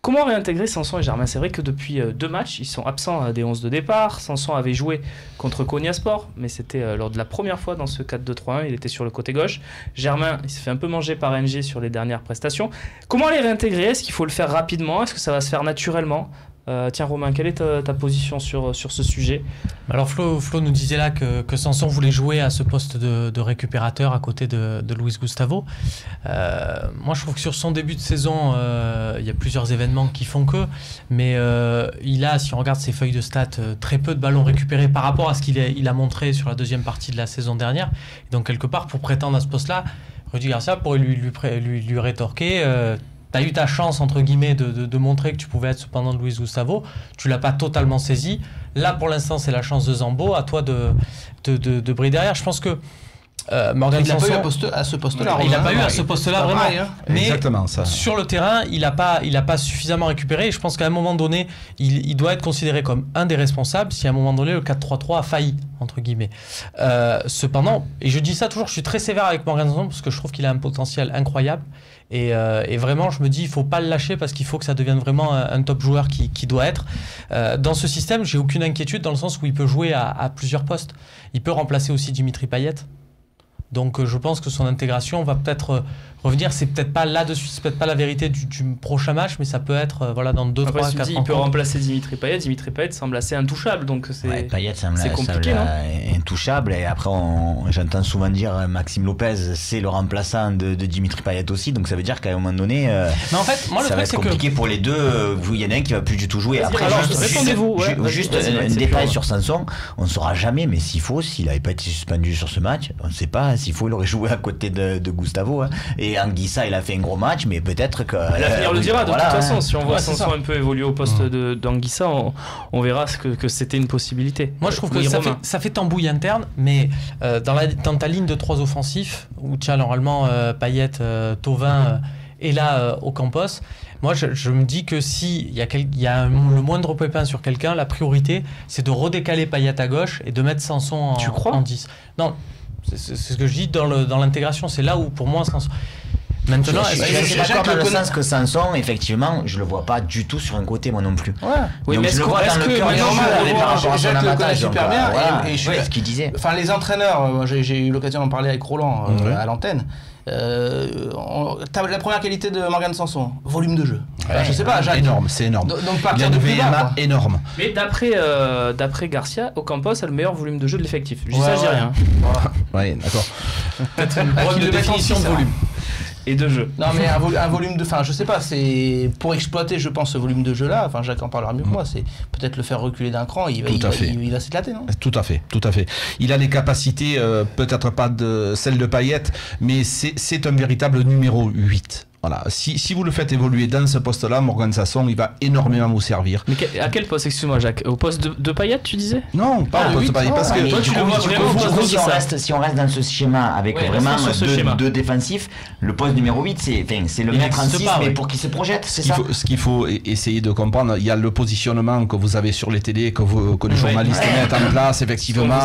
Comment réintégrer Sanson et Germain? C'est vrai que depuis 2 matchs, ils sont absents des 11 de départ. Sanson avait joué contre Konyaspor, mais c'était lors de la première fois dans ce 4-2-3-1. Il était sur le côté gauche. Germain, il s'est fait un peu manger par NG sur les dernières prestations. Comment les réintégrer? Est-ce qu'il faut le faire rapidement? Est-ce que ça va se faire naturellement? Tiens Romain, quelle est ta position sur ce sujet? Alors Flo nous disait là que Sanson voulait jouer à ce poste de récupérateur à côté de Luis Gustavo. Moi je trouve que sur son début de saison, il y a plusieurs événements qui font que, mais il a, si on regarde ses feuilles de stats, très peu de ballons récupérés par rapport à ce qu'il a montré sur la deuxième partie de la saison dernière. Et donc quelque part, pour prétendre à ce poste-là, Rudy Garcia pourrait lui rétorquer t'as eu ta chance, entre guillemets, de montrer que tu pouvais être cependant de Luis Gustavo. Tu l'as pas totalement saisi. Là, pour l'instant, c'est la chance de Zambo. À toi de briller derrière. Je pense que Morgan Sanson... Il n'a pas eu à ce poste-là. Il n'a pas eu à ce poste-là, vraiment. Pareil, hein. Mais exactement, ça. Sur le terrain, il n'a pas suffisamment récupéré. Et je pense qu'à un moment donné, il doit être considéré comme un des responsables si à un moment donné, le 4-3-3 a failli, entre guillemets. Cependant, et je dis ça toujours, je suis très sévère avec Morgan Sanson parce que je trouve qu'il a un potentiel incroyable. Et vraiment, je me dis, il faut pas le lâcher parce qu'il faut que ça devienne vraiment un top joueur qui doit être. Dans ce système, j'ai aucune inquiétude dans le sens où il peut jouer à plusieurs postes. Il peut remplacer aussi Dimitri Payet. Donc je pense que son intégration va peut-être revenir. C'est peut-être pas là-dessus, c'est peut-être pas la vérité du prochain match, mais ça peut être voilà, dans 2, 3, 4 ans. Il peut remplacer Dimitri Payet. Dimitri Payet semble assez intouchable. Donc Payet c'est compliqué, non? Intouchable. Et après, j'entends souvent dire Maxime Lopez, c'est le remplaçant de Dimitri Payet aussi. Donc ça veut dire qu'à un moment donné, mais en fait, moi, ça va être compliqué pour les deux. Il y en a un qui va plus du tout jouer. Après, juste un détail sur Sanson, on ne saura jamais, mais s'il n'avait pas été suspendu sur ce match, on ne sait pas. S'il faut, il aurait joué à côté de Gustavo. Hein. Et Anguissa, il a fait un gros match, mais peut-être que... L'avenir le dira, de toute façon. Si on voit Sanson un peu évoluer au poste d'Anguissa, on verra que c'était une possibilité. Moi, je trouve que ça fait tambouille interne, mais dans ta ligne de 3 offensifs, où tu as normalement Payet, Thauvin et là Ocampos, moi, je me dis que s'il y a le moindre pépin sur quelqu'un, la priorité, c'est de redécaler Payet à gauche et de mettre Sanson en 10. Non, c'est ce que je dis dans l'intégration. C'est là où, pour moi, Sanson... Maintenant, je suis d'accord dans le sens que Sanson, effectivement, je le vois pas du tout sur un côté, moi non plus. Ouais. Oui, mais je le vois dans le cœur du jeu par rapport à son avantage. Super bien. Et je suis ce qu'il disait. Enfin, les entraîneurs, j'ai eu l'occasion d'en parler avec Roland à l'antenne. La première qualité de Morgan Sanson, volume de jeu. Je sais pas, Jacques. Énorme, c'est énorme. Donc partir de plus bas, énorme. Mais d'après Garcia, Ocampos a le meilleur volume de jeu de l'effectif. Je dis ça, je dis rien. Ouais, d'accord. Peut-être une bonne définition de volume. Et de jeu. Non, mais un volume de... Enfin, je sais pas, c'est... Pour exploiter, je pense, ce volume de jeu-là, enfin, Jacques en parlera mieux que moi, c'est peut-être le faire reculer d'un cran, il va s'éclater, non? Tout à fait. Il a les capacités, peut-être pas celles de Payet, mais c'est un véritable numéro 8. Voilà. Si vous le faites évoluer dans ce poste-là, Morgan Sanson, il va énormément vous servir. Mais à quel poste, excuse-moi Jacques? Au poste de Payet, tu disais? Non, pas au poste de Payet, parce que toi, tu le vois vraiment si on reste dans ce schéma avec vraiment deux défensifs, le poste numéro 8, c'est le mettre en 6, mais pour qu'il se projette, c'est ça? Ce qu'il faut essayer de comprendre, il y a le positionnement que vous avez sur les télés, que les journalistes mettent en place, effectivement.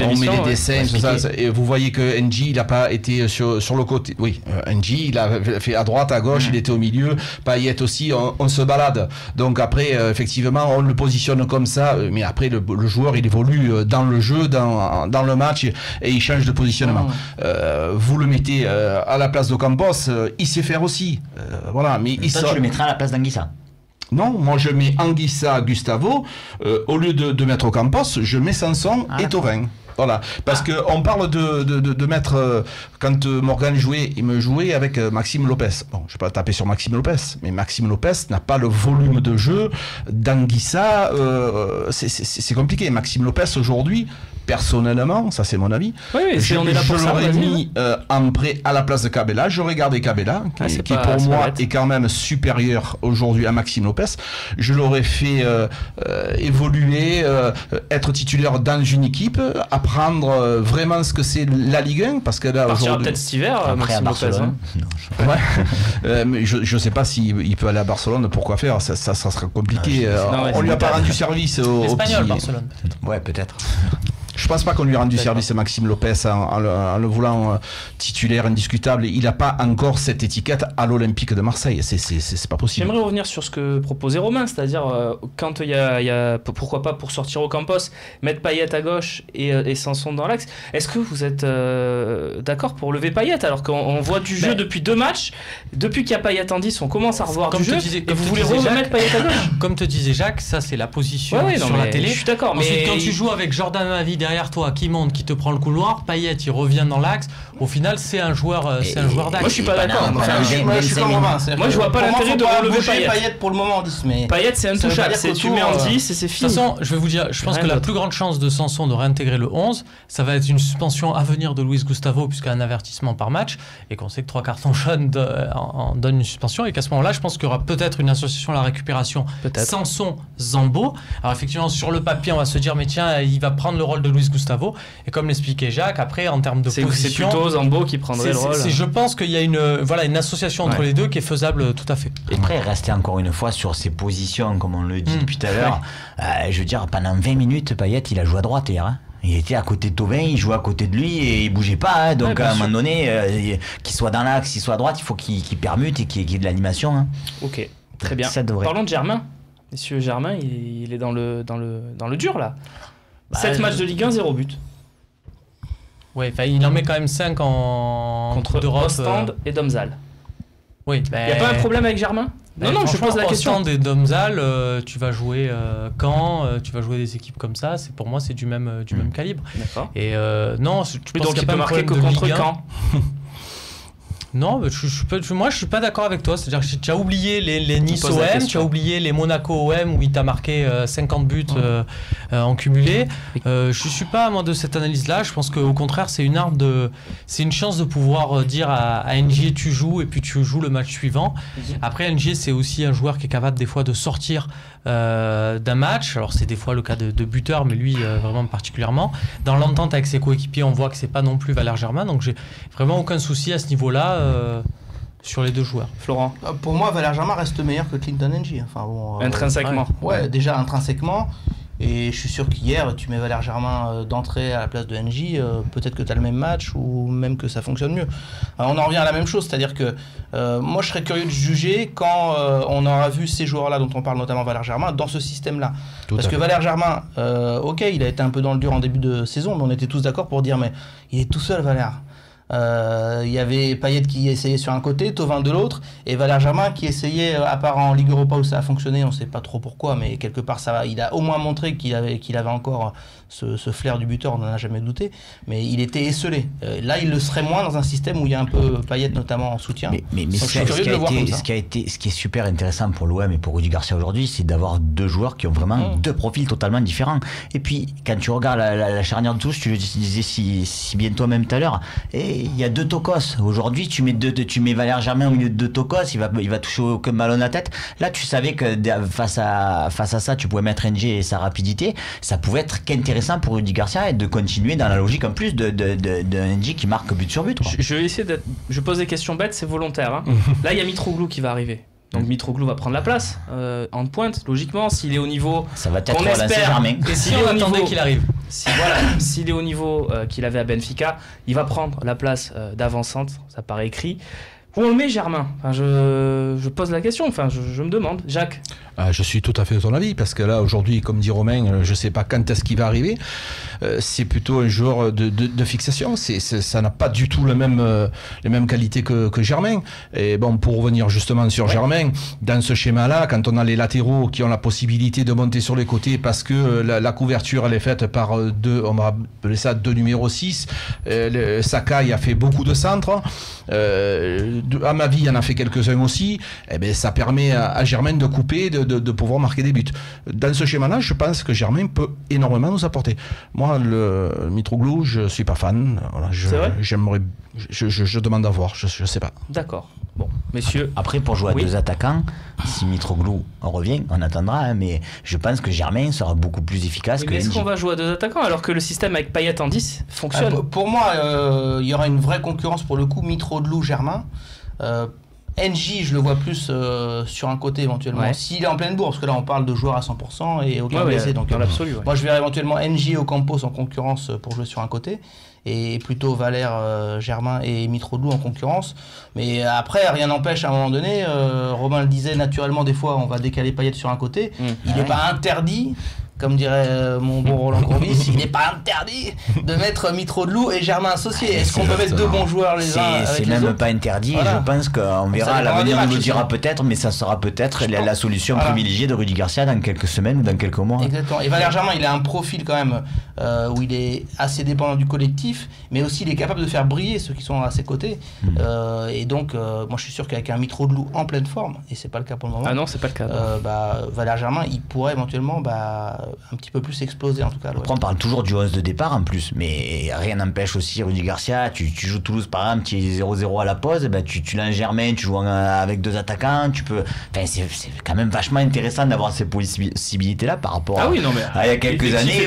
On met des dessins, tout ça, et vous voyez que NG, il n'a pas été sur le côté. Oui, NG, il a fait à droite, à gauche, il était au milieu. Payet aussi, on se balade. Donc après, effectivement, on le positionne comme ça, mais après, le joueur, il évolue dans le jeu, dans le match, et il change de positionnement. Vous le mettez à la place d'Ocampos, il sait faire aussi. Voilà, mais toi, tu le mettras à la place d'Anguissa? Non, moi je mets Anguissa, Gustavo, au lieu de mettre Ocampos, je mets Sanson et Thauvin. Voilà, parce qu'on parle de mettre, quand Morgan jouait, il me jouait avec Maxime Lopez. Bon, je ne vais pas taper sur Maxime Lopez, mais Maxime Lopez n'a pas le volume de jeu d'Anguissa, c'est compliqué. Maxime Lopez aujourd'hui, personnellement, ça c'est mon avis, je l'aurais mis en prêt à la place de Cabella. J'aurais gardé Cabella, qui pour moi est quand même supérieur aujourd'hui à Maxime Lopez. Je l'aurais fait évoluer, être titulaire dans une équipe, apprendre vraiment ce que c'est la Ligue 1, parce que là aujourd'hui... peut-être cet hiver, Maxime Lopez. Mais je ne sais pas s'il peut aller à Barcelone, pourquoi faire, ça sera compliqué. On lui a pas rendu service au Espagnol, petit... Barcelone peut-être. Ouais, peut-être. Je pense pas qu'on lui rende du service à Maxime Lopez en le voulant titulaire indiscutable. Il n'a pas encore cette étiquette à l'Olympique de Marseille. C'est pas possible. J'aimerais revenir sur ce que proposait Romain, c'est-à-dire quand il y a pourquoi pas pour sortir Ocampos, mettre Payet à gauche et Sanson dans l'axe. Est-ce que vous êtes d'accord pour lever Payet alors qu'on voit du jeu depuis 2 matchs, depuis qu'il y a Payet en 10, on commence à revoir du jeu et vous voulez remettre Payet à gauche? Comme te disait Jacques, ça c'est la position sur la télé. Je suis d'accord. Ensuite, quand tu joues avec Jordan Amavi derrière toi qui monte, qui te prend le couloir, Payet il revient dans l'axe. Au final, c'est un joueur d'axe. Moi je suis pas d'accord. Moi je vois pas l'intérêt de relever Payet pour le moment en 10. Payet c'est intouchable. Tu mets en 10 et c'est fini. De toute façon, je vais vous dire, je pense que la plus grande chance de Sanson de réintégrer le 11, ça va être une suspension à venir de Luis Gustavo, puisqu'il y a un avertissement par match, et qu'on sait que 3 cartons jaunes en donnent une suspension, et qu'à ce moment-là, je pense qu'il y aura peut-être une association à la récupération Sanson-Zambo. Alors effectivement, sur le papier, on va se dire, mais tiens, il va prendre le rôle de Luis Gustavo, et comme l'expliquait Jacques, après, en termes de position... C'est plutôt Zambo qui prendrait le rôle. Je pense qu'il y a une association entre les deux qui est faisable tout à fait. Et après, rester encore une fois sur ses positions, comme on le dit depuis tout à l'heure, je veux dire, pendant 20 minutes, Payet, il a joué à droite hier. Il était à côté de Thauvin, il jouait à côté de lui et il bougeait pas. Donc à un moment donné, qu'il soit dans l'axe, qu'il soit à droite, il faut qu'il permute et qu'il y ait de l'animation. Ok, très bien. Parlons de Germain. Monsieur Germain, il est dans le dur là. 7 matchs de Ligue 1, 0 but. Ouais, il en met quand même 5 contre Ostende et Domzal. Oui, il n'y a pas un problème avec Germain? Non, je pose la question. Ostende et Domzal, tu vas jouer Caen, tu vas jouer des équipes comme ça. Pour moi, c'est du même calibre. D'accord. Et non, je pense qu'il n'y a pas de problème que contre Caen. Non, moi je suis pas d'accord avec toi. C'est-à-dire que tu as oublié les Nice OM, tu as oublié les Monaco OM où il t'a marqué 50 buts en cumulé. Je suis pas moi de cette analyse-là. Je pense qu'au contraire c'est une chance de pouvoir dire à NG tu joues et puis tu joues le match suivant. Après NG c'est aussi un joueur qui est capable des fois de sortir d'un match. Alors c'est des fois le cas de buteur, mais lui vraiment particulièrement. Dans l'entente avec ses coéquipiers, on voit que c'est pas non plus Valère Germain. Donc j'ai vraiment aucun souci à ce niveau-là. Sur les deux joueurs. Florent? Pour moi, Valère Germain reste meilleur que Clinton Ng. Enfin, bon, intrinsèquement. Déjà intrinsèquement. Et je suis sûr qu'hier, tu mets Valère Germain d'entrée à la place de Ng, peut-être que tu as le même match ou même que ça fonctionne mieux. Alors, on en revient à la même chose, c'est-à-dire que moi je serais curieux de juger quand on aura vu ces joueurs-là dont on parle, notamment Valère Germain, dans ce système-là. Parce que Valère Germain, ok, il a été un peu dans le dur en début de saison, mais on était tous d'accord pour dire mais il est tout seul Valère. Il y avait Payet qui essayait sur un côté, Thauvin de l'autre, et Valère Germain qui essayait, à part en Ligue Europa où ça a fonctionné, on ne sait pas trop pourquoi, mais quelque part ça va. Il a au moins montré qu'il avait encore ce flair du buteur, on n'en a jamais douté, mais il était esselé. Là, il le serait moins dans un système où il y a un peu Payet notamment en soutien. Mais ce qui est super intéressant pour l'OM et pour Rudy Garcia aujourd'hui, c'est d'avoir deux joueurs qui ont vraiment deux profils totalement différents. Et puis, quand tu regardes la charnière de touche, tu le disais si bien toi-même tout à l'heure, et il y a deux Tokos. Aujourd'hui, tu mets Valère Germain au milieu de deux Tokos, il va toucher aucun ballon à la tête. Là, tu savais que face à ça, tu pouvais mettre NG et sa rapidité. Ça pouvait être qu'intéressant pour Rudy Garcia et de continuer dans la logique en plus de NG qui marque but sur but. Je vais essayer je pose des questions bêtes, c'est volontaire. Hein. Là, il y a Mitroglou qui va arriver. Donc Mitroglou va prendre la place en pointe, logiquement, s'il est au niveau ça va qu'on espère. Et s'il est au niveau qu'il arrive. S'il est au niveau qu'il avait à Benfica, il va prendre la place d'avant-centre, ça paraît écrit. Où on le met, Germain? Je pose la question, je me demande. Jacques? Je suis tout à fait de ton avis, parce que là, aujourd'hui, comme dit Romain, je ne sais pas quand est-ce qu'il va arriver. C'est plutôt un joueur de fixation. Ça n'a pas du tout les mêmes qualités que Germain. Et bon, pour revenir justement sur Germain, dans ce schéma-là, quand on a les latéraux qui ont la possibilité de monter sur les côtés parce que la couverture, elle est faite par on va appeler ça deux numéros 6. Sakai a fait beaucoup de centres. À ma vie, il en a fait quelques-uns aussi. Eh ben, ça permet à Germain de couper, de pouvoir marquer des buts. Dans ce schéma-là, je pense que Germain peut énormément nous apporter. Moi, le Mitroglou, je ne suis pas fan. Voilà, je demande à voir, je ne sais pas. D'accord. Bon, messieurs. Après, pour jouer à deux attaquants, si Mitroglou en revient, on attendra, hein, mais je pense que Germain sera beaucoup plus efficace que est-ce qu'on va jouer à deux attaquants alors que le système avec Payet en 10 fonctionne? Pour moi, il y aura une vraie concurrence pour le coup, Mitroglou-Germain. NJ, je le vois plus sur un côté éventuellement. S'il est en pleine bourre, parce que là on parle de joueurs à 100% et aucun blessé. Donc dans l'absolu. Moi je verrais éventuellement NJ et Ocampos en concurrence pour jouer sur un côté. Et plutôt Valère, Germain et Mitroglou en concurrence. Mais après, rien n'empêche à un moment donné, Romain le disait, naturellement des fois on va décaler Payet sur un côté. Il n'est pas interdit, comme dirait mon bon Roland Courbis, il n'est pas interdit de mettre Mitroglou et Germain associés. Est-ce qu'on peut mettre deux bons joueurs les uns avec les autres ? C'est même pas interdit, je pense qu'on verra, l'avenir nous le dira peut-être, mais ça sera peut-être la solution privilégiée de Rudy Garcia dans quelques semaines ou dans quelques mois. Exactement. Et Valère Germain, il a un profil quand même où il est assez dépendant du collectif, mais aussi il est capable de faire briller ceux qui sont à ses côtés. Et donc, moi je suis sûr qu'avec un Mitroglou en pleine forme, et c'est pas le cas pour le moment. Ah non, c'est pas le cas. Valère Germain, il pourrait éventuellement un petit peu plus exploser en tout cas. Après, on parle toujours du 11 de départ en plus, mais rien n'empêche aussi Rudy Garcia. Tu joues Toulouse par exemple, qui est 0-0 à la pause, tu lances Germain, tu joues avec deux attaquants, tu peux. Enfin, c'est quand même vachement intéressant d'avoir ces possibilités-là par rapport à il y a quelques années.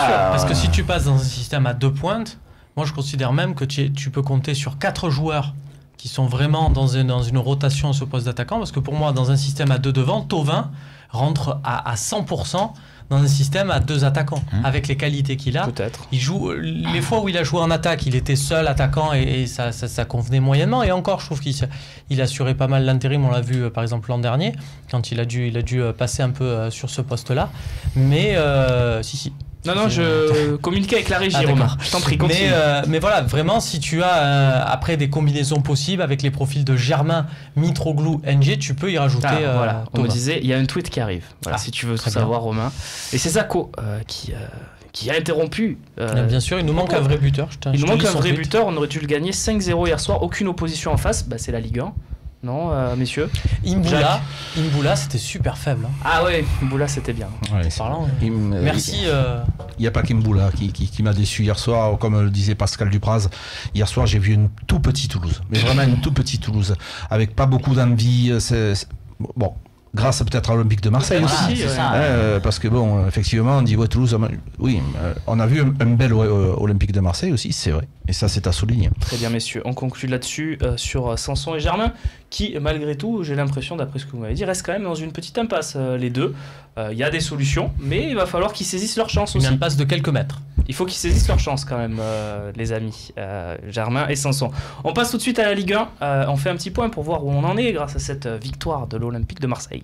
Parce que si tu passes dans un système à 2 pointes, moi je considère même que tu peux compter sur 4 joueurs qui sont vraiment dans une rotation à ce poste d'attaquant, parce que pour moi, dans un système à 2 devant, Thauvin rentre à 100% dans un système à 2 attaquants, avec les qualités qu'il a. Peut-être. Il joue, les fois où il a joué en attaque, il était seul attaquant et ça convenait moyennement. Et encore, je trouve qu'il assurait pas mal l'intérim. On l'a vu par exemple l'an dernier, quand il a dû passer un peu sur ce poste-là. Mais si. Non, je communique avec la régie, Romain. Je t'en prie, continue. Mais voilà, vraiment, si tu as après des combinaisons possibles avec les profils de Germain, Mitroglou, NG, tu peux y rajouter. Voilà, on me disait, il y a un tweet qui arrive. Voilà, si tu veux tout savoir, Romain. Et c'est Zako qui a interrompu. Bien sûr, il nous manque un vrai buteur. Il nous manque un vrai buteur. On aurait dû le gagner 5-0 hier soir. Aucune opposition en face. C'est la Ligue 1. Non, messieurs. Imboula, c'était super faible. Ah ouais, Imboula, c'était bien. Ouais, merci. Il n'y a pas qu'Imboula qui m'a déçu hier soir, comme le disait Pascal Dupraz. Hier soir, j'ai vu une tout petite Toulouse, mais vraiment une tout petite Toulouse, avec pas beaucoup d'envie. Bon. Grâce peut-être à l'Olympique de Marseille aussi. Parce que bon, effectivement, on dit Toulouse, oui, on a vu un bel Olympique de Marseille aussi, c'est vrai. Et ça, c'est à souligner. Très bien, messieurs. On conclut là-dessus sur Sanson et Germain, qui, malgré tout, j'ai l'impression, d'après ce que vous m'avez dit, restent quand même dans une petite impasse, les deux. Il y a des solutions, mais il va falloir qu'ils saisissent leur chance aussi. Une impasse de quelques mètres. Il faut qu'ils saisissent leur chance quand même, les amis, Germain et Sanson. On passe tout de suite à la Ligue 1. On fait un petit point pour voir où on en est grâce à cette victoire de l'Olympique de Marseille.